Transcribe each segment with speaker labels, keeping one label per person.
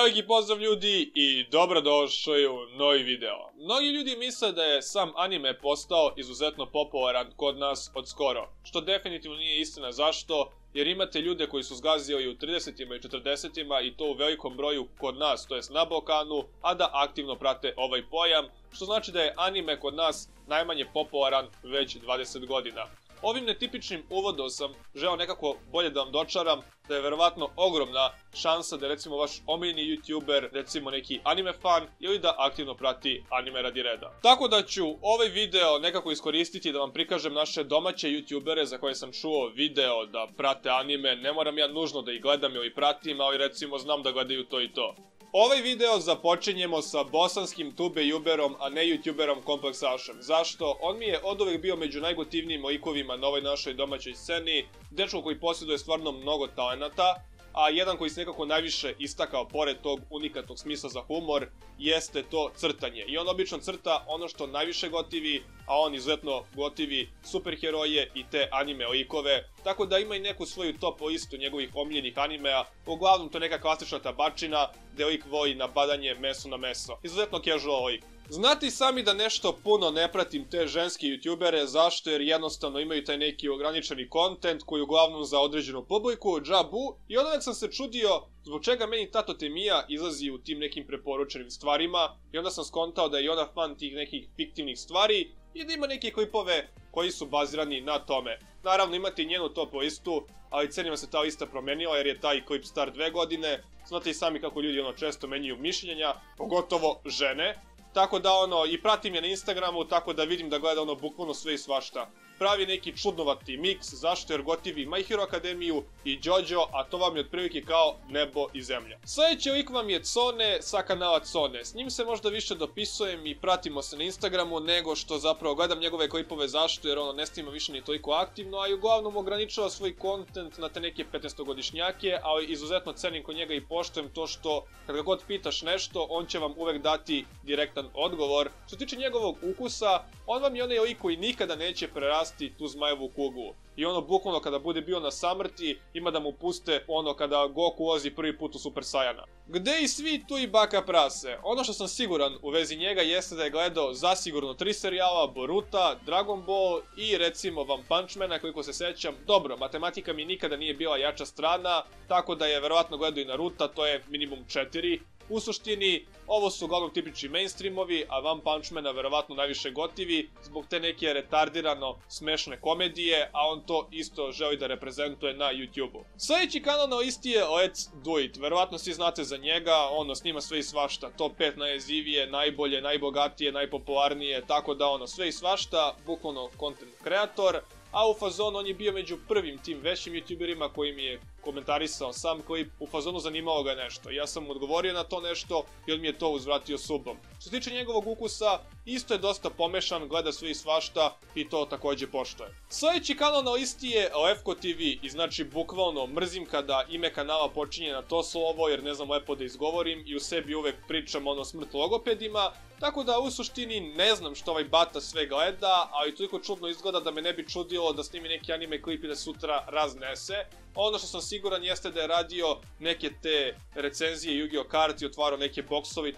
Speaker 1: Veliki pozdrav ljudi i dobrodošli u novi video. Mnogi ljudi misle da je sam anime postao izuzetno popularan kod nas od skoro, što definitivno nije istina. Zašto? Jer imate ljude koji su zgazili u 30-ima i 40-ima i to u velikom broju kod nas, to jest na Balkanu, a da aktivno prate ovaj pojam, što znači da je anime kod nas najmanje popularan već 20 godina. Ovim netipičnim uvodom sam želeo nekako bolje da vam dočaram da je verovatno ogromna šansa da recimo vaš omiljeni youtuber, recimo neki anime fan, ili da aktivno prati anime radi reda. Tako da ću ovaj video nekako iskoristiti da vam prikažem naše domaće youtubere za koje sam čuo video da prate anime. Ne moram ja nužno da ih gledam ili pratim, ali recimo znam da gledaju to i to. Ovaj video započinjemo sa bosanskim tubejuberom, a ne youtuberom kompleksašem. Zašto? On mi je oduvek bio među najgotivnijim likovima na ovoj našoj domaćoj sceni, dečko koji posjeduje stvarno mnogo talenata, a jedan koji se nekako najviše istakao pored tog unikatnog smisla za humor jeste to crtanje. I on obično crta ono što najviše gotivi, a on izuzetno gotivi superheroje i te anime likove, tako da ima i neku svoju top listu njegovih omiljenih animea. Uglavnom to je neka klasična tabačina gde lik voli nabadanje meso na meso. Izuzetno casual lik. Znate i sami da nešto puno ne pratim te ženske youtubere, zašto? Jer jednostavno imaju taj neki ograničeni kontent koji uglavnom za određenu publiku, džabu, i onda već sam se čudio zbog čega meni Tato Temija izlazi u tim nekim preporučenim stvarima, i onda sam skontao da je i ona fan tih nekih fiktivnih stvari i da ima neke klipove koji su bazirani na tome. Naravno imate i njenu top listu, ali cenima se ta lista promenila jer je taj klip star 2 godine. Znate i sami kako ljudi često menjaju mišljenja, pogotovo žene. Tako da i pratim je na Instagramu, tako da vidim da gleda bukvalno sve i svašta. Pravi neki čudnovati miks, zašto? Jer gotivi My Hero Academiju i JoJo, a to vam je otprilike kao nebo i zemlja. Sljedeći lik vam je Cone sa kanala Cone. S njim se možda više dopisujem i pratimo se na Instagramu nego što zapravo gledam njegove klipove. Zašto? Jer ne snima više ni toliko aktivno, a i uglavnom ograničava svoj kontent na te neke 15-godišnjake, ali izuzetno cenim kod njega i poštujem to što kad ga god pitaš nešto, on će vam uvek dati direktan odgovor. Što tiče njegovog ukusa, on vam je onaj lik koji nikada neće prerasti tu zmajevu kuglu. I bukvalno kada bude bio na samrti, ima da mu puste kada Goku ulazi prvi put u Super Saiyana. Gde i svi tu i baka prase. Ono što sam siguran u vezi njega jeste da je gledao zasigurno 3 serijala, Boruta, Dragon Ball i recimo One Punch Mana, koliko se sećam. Dobro, matematika mi nikada nije bila jača strana, tako da je verovatno gledao i Naruta, to je minimum 4. U suštini, ovo su uglavnom tipični mainstreamovi, a One Punch Mana verovatno najviše gotivi zbog te neke retardirano smešne komedije, a on to isto želi da reprezentuje na YouTube-u. Sljedeći kanal na listi je Let's Do It. Verovatno svi znate za njega, snima sve i svašta, top 5 najjezivije, najbolje, najbogatije, najpopularnije, tako da sve i svašta, bukvalno content kreator. A u fazonu on je bio među prvim tim većim youtuberima koji mi je komentarisao sam klip, u fazonu zanimalo ga nešto. Ja sam mu odgovorio na to nešto i on mi je to uzvratio subom. Što se tiče njegovog ukusa, isto je dosta pomešan, gleda sve i svašta i to također poštuje. Sljedeći kanal na listi je Lefko TV i znači bukvalno mrzim kada ime kanala počinje na to slovo jer ne znam lepo da izgovorim i u sebi uvek pričam smrt logopedima. Tako da u suštini ne znam što ovaj bata sve gleda, ali toliko čudno izgleda da me ne bi čudilo da snimi neki anime klip i da sutra raznese. Ono što sam siguran jeste da je radio neke te recenzije Yu-Gi-Oh karti, otvarao neke boksove i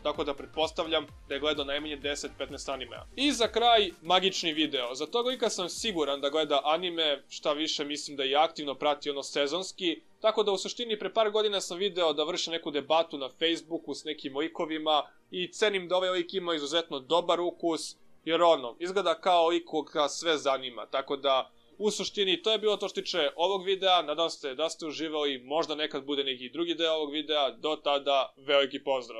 Speaker 1: tako da pretpostavljam da je gledao najmanje 10-15 animea. I za kraj, magični video. Za toga lika sam siguran da gleda anime, šta više mislim da i aktivno prati sezonski. Tako da u suštini pre par godina sam video da vrše neku debatu na Facebooku s nekim likovima i cenim da ovaj lik ima izuzetno dobar ukus, jer izgleda kao lik koga sve zanima. Tako da u suštini to je bilo to što tiče ovog videa, nadam se da ste uživali, možda nekad bude neki drugi deo ovog videa, do tada veliki pozdrav!